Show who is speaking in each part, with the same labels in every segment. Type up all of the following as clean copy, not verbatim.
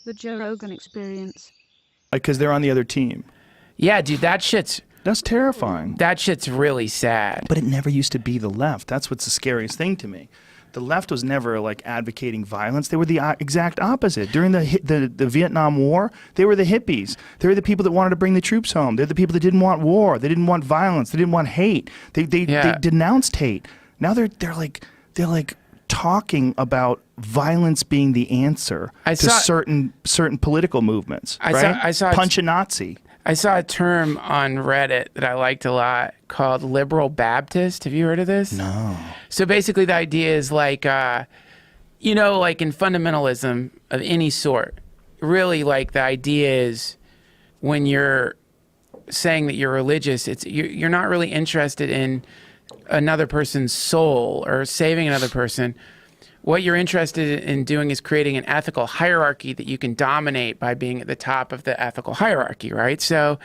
Speaker 1: the Joe Rogan Experience.
Speaker 2: Because they're on the other team.
Speaker 3: Yeah, dude, that's
Speaker 2: terrifying.
Speaker 3: That shit's really sad.
Speaker 2: But it never used to be the left. That's what's the scariest thing to me. The left was never like advocating violence. They were the exact opposite. During the Vietnam War, they were the hippies. They were the people that wanted to bring the troops home. They're the people that didn't want war. They didn't want violence. They didn't want hate. They denounced hate. Now they're like talking about violence being the answer to certain political movements. I saw punch a Nazi.
Speaker 3: I saw a term on Reddit that I liked a lot called liberal Baptist. Have you heard of this?
Speaker 2: No.
Speaker 3: So basically the idea is like, like in fundamentalism of any sort, really like the idea is when you're saying that you're religious, you're not really interested in another person's soul or saving another person. What you're interested in doing is creating an ethical hierarchy that you can dominate by being at the top of the ethical hierarchy, right? So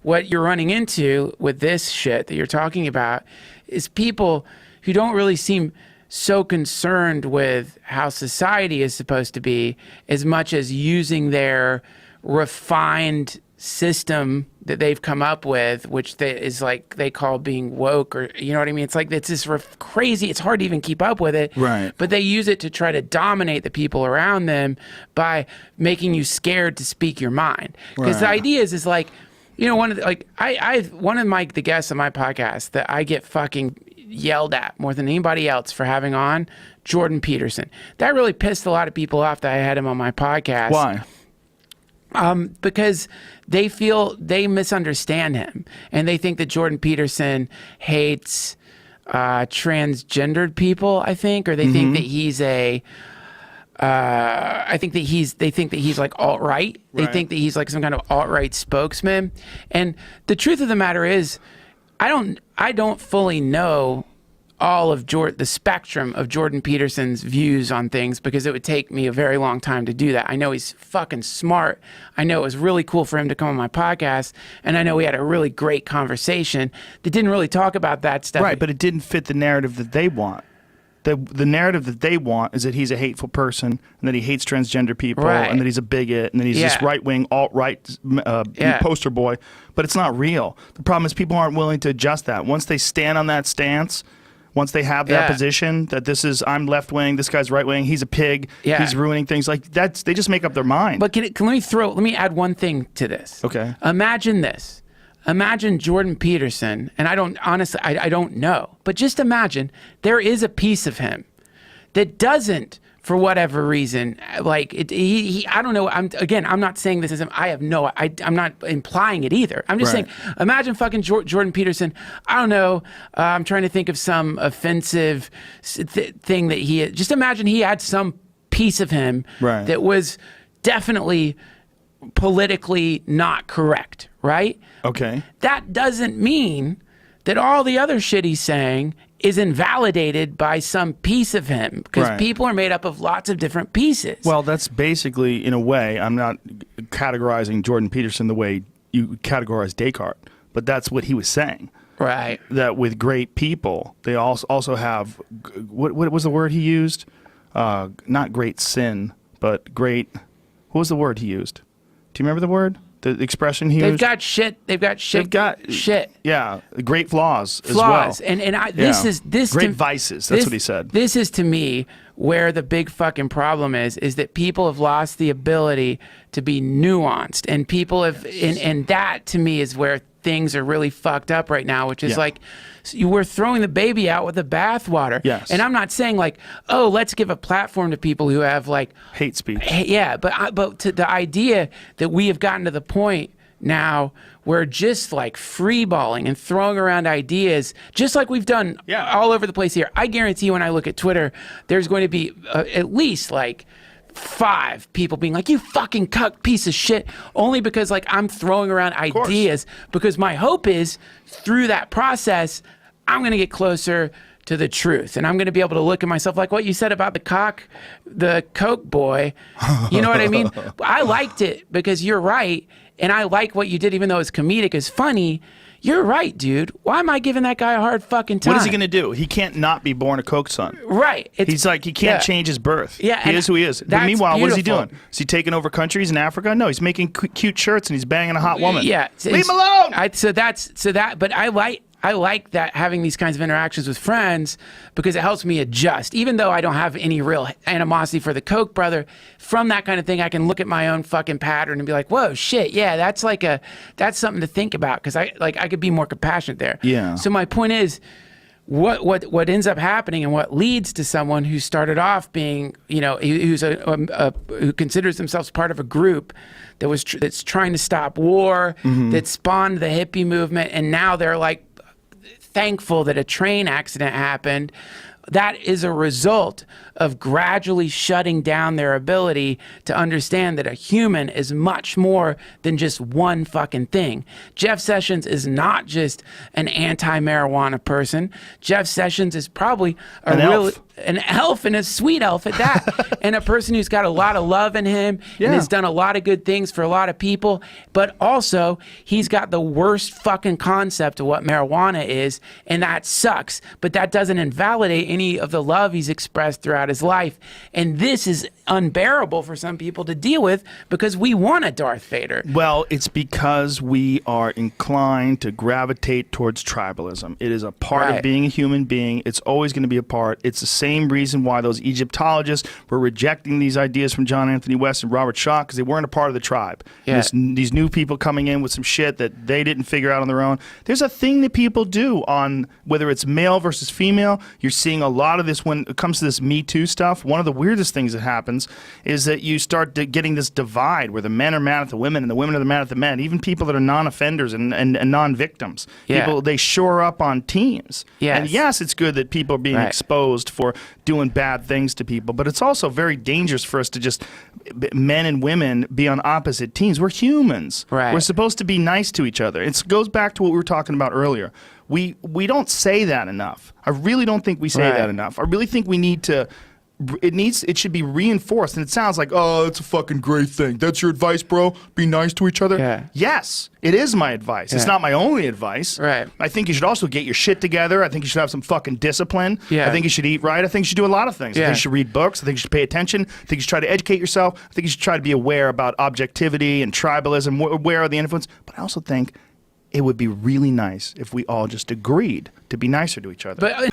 Speaker 3: what you're running into with this shit that you're talking about is people who don't really seem so concerned with how society is supposed to be as much as using their refined system that they've come up with, which is like they call being woke, or you know what I mean? It's like it's this crazy, it's hard to even keep up with it.
Speaker 2: Right.
Speaker 3: But they use it to try to dominate the people around them by making you scared to speak your mind. Because the idea is like, one of the guests on my podcast that I get fucking yelled at more than anybody else for having on, Jordan Peterson. That really pissed a lot of people off that I had him on my podcast.
Speaker 2: Why?
Speaker 3: Because they feel they misunderstand him, and they think that Jordan Peterson hates transgendered people, I think, or they think that he's they think that he's like alt-right. They think that he's like some kind of alt-right spokesman. And the truth of the matter is, I don't fully know all of the spectrum of Jordan Peterson's views on things, because it would take me a very long time to do that. I know he's fucking smart. I know it was really cool for him to come on my podcast, and I know we had a really great conversation that didn't really talk about that stuff.
Speaker 2: Right, but it didn't fit the narrative that they want. The narrative that they want is that he's a hateful person, and that he hates transgender people, and that he's a bigot, and that he's this right-wing, alt-right poster boy. But it's not real. The problem is people aren't willing to adjust that. Once they stand on that stance, once they have that position, that I'm left-wing, this guy's right-wing, he's a pig, he's ruining things, like that's, they just make up their mind.
Speaker 3: But let me add one thing to this.
Speaker 2: Okay.
Speaker 3: Imagine this. Imagine Jordan Peterson, and I don't know, but just imagine there is a piece of him that doesn't, for whatever reason, like I don't know. I'm not saying this is him. I'm not implying it either. I'm just saying, imagine fucking Jordan Peterson. I don't know. I'm trying to think of some offensive thing that just imagine he had some piece of him that was definitely politically not correct, right?
Speaker 2: Okay.
Speaker 3: That doesn't mean that all the other shit he's saying is invalidated by some piece of him, because people are made up of lots of different pieces.
Speaker 2: Well, that's basically, in a way, I'm not categorizing Jordan Peterson the way you categorize Descartes, but that's what he was saying.
Speaker 3: Right.
Speaker 2: That with great people, they also have, what was the word he used? Not great sin, but great, what was the word he used? Do you remember the word? The expression he used?
Speaker 3: They've got shit. Yeah.
Speaker 2: Great flaws as well.
Speaker 3: And this is
Speaker 2: great vices. That's what he said.
Speaker 3: This is, to me, where the big fucking problem is that people have lost the ability to be nuanced, and people have, and that to me is where things are really fucked up right now, which is like, we're throwing the baby out with the bathwater.
Speaker 2: Yes.
Speaker 3: And I'm not saying like, oh, let's give a platform to people who have like
Speaker 2: hate speech.
Speaker 3: But to the idea that we have gotten to the point now where just like freeballing and throwing around ideas, just like we've done all over the place here. I guarantee when I look at Twitter, there's going to be at least like 5 people being like, you fucking cuck piece of shit, only because like I'm throwing around ideas, because my hope is through that process I'm going to get closer to the truth, and I'm going to be able to look at myself like what you said about the Coke boy. You know what I mean? I liked it because you're right, and I like what you did, even though it's comedic, it's funny. you're right, dude. Why am I giving that guy a hard fucking time?
Speaker 2: What is he going to do? He can't not be born a Coke son.
Speaker 3: Right.
Speaker 2: He's like, he can't change his birth.
Speaker 3: Yeah,
Speaker 2: he is who he is. But
Speaker 3: that's
Speaker 2: meanwhile, what is he
Speaker 3: beautiful.
Speaker 2: doing? Is he taking over countries in Africa? No, he's making cute shirts and he's banging a hot woman.
Speaker 3: Yeah.
Speaker 2: Leave him alone!
Speaker 3: But I like that, having these kinds of interactions with friends, because it helps me adjust. Even though I don't have any real animosity for the Koch brother, from that kind of thing, I can look at my own fucking pattern and be like, whoa, shit, yeah, that's something to think about, because I could be more compassionate there.
Speaker 2: Yeah.
Speaker 3: So my point is, what ends up happening and what leads to someone who started off being, who considers themselves part of a group that's trying to stop war, that spawned the hippie movement, and now they're like thankful that a train accident happened. That is a result of gradually shutting down their ability to understand that a human is much more than just one fucking thing. Jeff Sessions is not just an anti-marijuana person. Jeff Sessions is probably an elf, and a sweet elf at that, and a person who's got a lot of love in him and has done a lot of good things for a lot of people, but also he's got the worst fucking concept of what marijuana is, and that sucks, but that doesn't invalidate any of the love he's expressed throughout his life. And this is unbearable for some people to deal with, because we want a Darth Vader.
Speaker 2: Well, it's because we are inclined to gravitate towards tribalism. It is a part of being a human being. It's always going to be a part. It's the same reason why those Egyptologists were rejecting these ideas from John Anthony West and Robert Shaw, because they weren't a part of the tribe.
Speaker 3: Yeah.
Speaker 2: These new people coming in with some shit that they didn't figure out on their own. There's a thing that people do on whether it's male versus female. You're seeing a lot of this when it comes to this Me Too stuff. One of the weirdest things that happens is that you start getting this divide where the men are mad at the women and the women are mad at the men, even people that are non-offenders and non-victims.
Speaker 3: Yeah.
Speaker 2: People, they shore up on teams.
Speaker 3: Yes.
Speaker 2: And yes, it's good that people are being exposed for doing bad things to people, but it's also very dangerous for us to just, men and women, be on opposite teams. We're humans.
Speaker 3: Right.
Speaker 2: We're supposed to be nice to each other. It goes back to what we were talking about earlier. We don't say that enough. I really don't think we say that enough. I really think we need to. It should be reinforced. And it sounds like, oh, that's a fucking great thing. That's your advice, bro? Be nice to each other?
Speaker 3: Yeah.
Speaker 2: Yes, it is my advice. It's not my only advice.
Speaker 3: Right.
Speaker 2: I think you should also get your shit together. I think you should have some fucking discipline.
Speaker 3: Yeah.
Speaker 2: I think you should eat right. I think you should do a lot of things. I
Speaker 3: Yeah.
Speaker 2: think you should read books. I think you should pay attention. I think you should try to educate yourself. I think you should try to be aware about objectivity and tribalism, aware of the influence. But I also think it would be really nice if we all just agreed to be nicer to each other.
Speaker 3: But